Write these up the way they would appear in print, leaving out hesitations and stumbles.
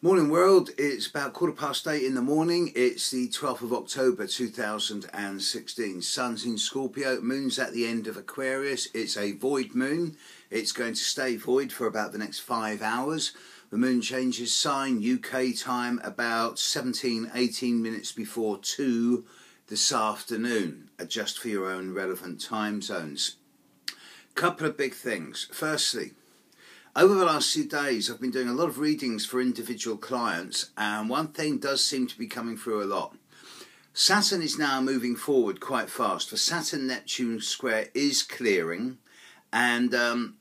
Morning world, it's about 8:15 in the morning. It's the 12th of October 2016. Sun's in Scorpio, moon's at the end of Aquarius. It's a void moon. It's going to stay void for about the next 5 hours. The moon changes sign UK time about 18 minutes before 2 this afternoon. Adjust for your own relevant time zones. Couple of big things. Firstly, over the last few days, I've been doing a lot of readings for individual clients, and one thing does seem to be coming through a lot. Saturn is now moving forward quite fast. The Saturn-Neptune square is clearing, and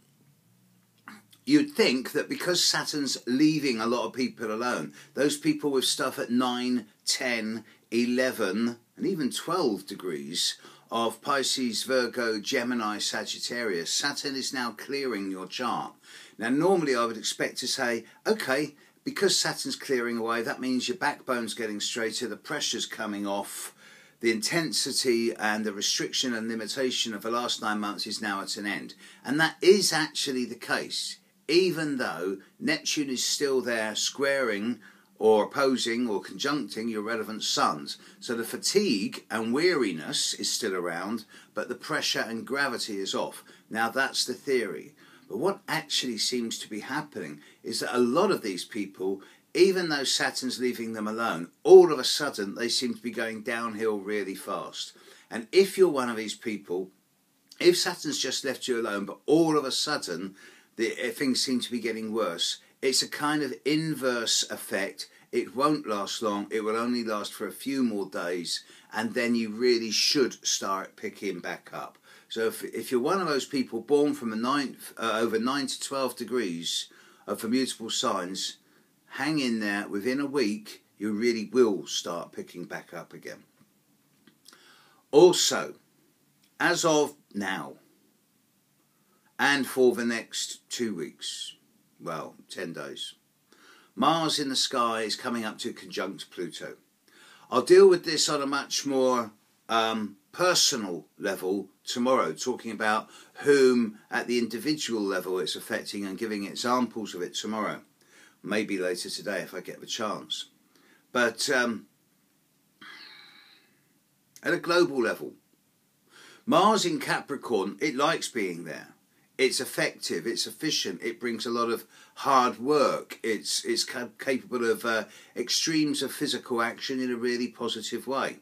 you'd think that because Saturn's leaving a lot of people alone, those people with stuff at 9, 10, 11, and even 12 degrees of Pisces, Virgo, Gemini, Sagittarius, Saturn is now clearing your chart. Now, normally I would expect to say, okay, because Saturn's clearing away, that means your backbone's getting straighter, the pressure's coming off, the intensity and the restriction and limitation of the last 9 months is now at an end. And that is actually the case, even though Neptune is still there squaring or opposing or conjuncting your relevant suns. So the fatigue and weariness is still around, but the pressure and gravity is off. Now that's the theory. But what actually seems to be happening is that a lot of these people, even though Saturn's leaving them alone, all of a sudden they seem to be going downhill really fast. And if you're one of these people, if Saturn's just left you alone, but all of a sudden things seem to be getting worse, it's a kind of inverse effect. It won't last long. It will only last for a few more days, and then you really should start picking back up. So if you're one of those people born from over 9 to 12 degrees of the mutable signs, hang in there. Within a week, you really will start picking back up again. Also, as of now, and for the next 2 weeks, well, 10 days, Mars in the sky is coming up to conjunct Pluto. I'll deal with this on a much more personal level tomorrow, talking about whom at the individual level it's affecting and giving examples of it tomorrow. Maybe later today if I get the chance. But at a global level, Mars in Capricorn, it likes being there. It's effective, it's efficient, it brings a lot of hard work, it's capable of extremes of physical action in a really positive way.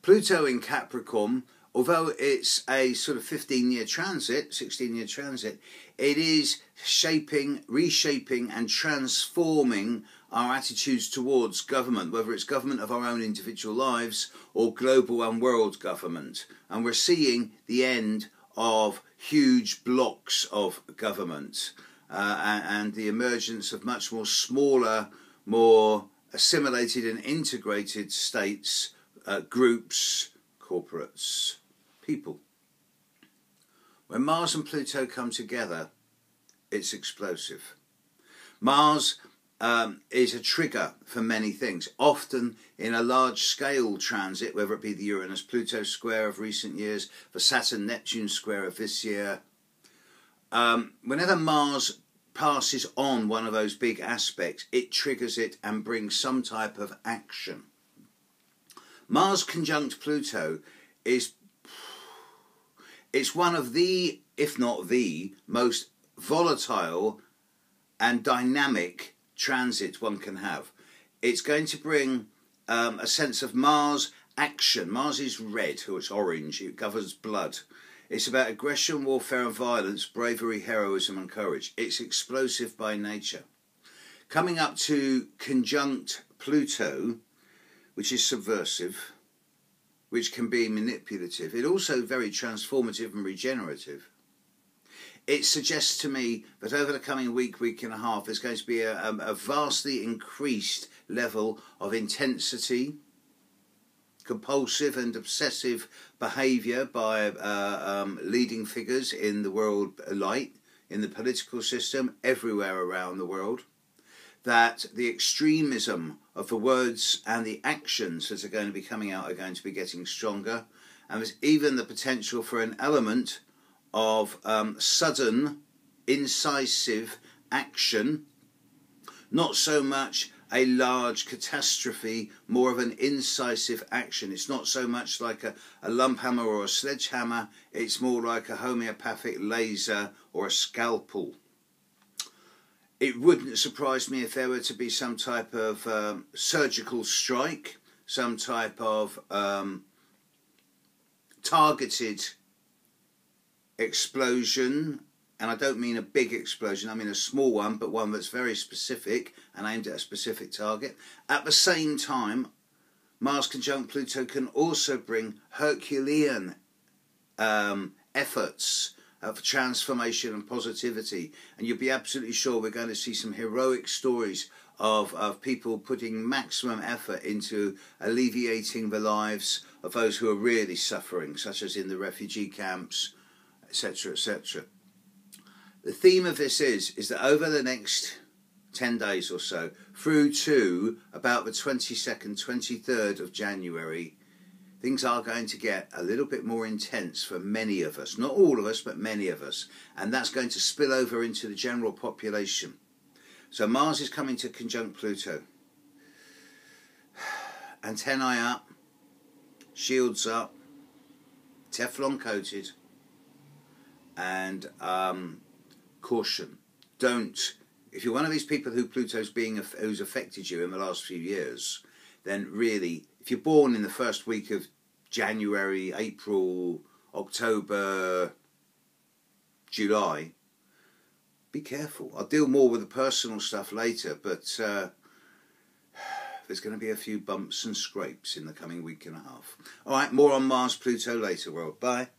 Pluto in Capricorn, although it's a sort of 15-year transit, 16-year transit, it is shaping, reshaping and transforming our attitudes towards government, whether it's government of our own individual lives or global and world government. And we're seeing the end of huge blocks of government and the emergence of much more smaller, more assimilated and integrated states, groups, corporates, people. When Mars and Pluto come together, it's explosive. Mars is a trigger for many things, often in a large-scale transit, whether it be the Uranus-Pluto square of recent years, the Saturn-Neptune square of this year. Whenever Mars passes on one of those big aspects, it triggers it and brings some type of action. Mars conjunct Pluto is one of the, if not the, most volatile and dynamic transit one can have. It's going to bring a sense of Mars action. Mars is red, or it's orange, it governs blood. It's about aggression, warfare and violence, bravery, heroism and courage. It's explosive by nature. Coming up to conjunct Pluto, which is subversive, which can be manipulative. It's also very transformative and regenerative. It suggests to me that over the coming week, week and a half, there's going to be a vastly increased level of intensity, compulsive and obsessive behaviour by leading figures in the world light, in the political system, everywhere around the world. That the extremism of the words and the actions that are going to be coming out are going to be getting stronger. And there's even the potential for an element of sudden, incisive action Not so much a large catastrophe, more of an incisive action. It's not so much like a lump hammer or a sledgehammer, it's more like a homeopathic laser or a scalpel. It wouldn't surprise me if there were to be some type of surgical strike, some type of targeted explosion. And I don't mean a big explosion, I mean a small one, but one that's very specific and aimed at a specific target. At the same time, Mars conjunct Pluto can also bring Herculean efforts for transformation and positivity. And you'll be absolutely sure we're going to see some heroic stories of people putting maximum effort into alleviating the lives of those who are really suffering, such as in the refugee camps, etc., etc. The theme of this is that over the next 10 days or so, through to about the 22nd, 23rd of January, things are going to get a little bit more intense for many of us. Not all of us, but many of us. And that's going to spill over into the general population. So Mars is coming to conjunct Pluto. Antennae up, shields up, Teflon coated, and caution. Don't, if you're one of these people who who's affected you in the last few years, then really, if you're born in the first week of January, April, October, July, be careful. I'll deal more with the personal stuff later, but there's going to be a few bumps and scrapes in the coming week and a half. All right, more on Mars, Pluto later, world. Bye.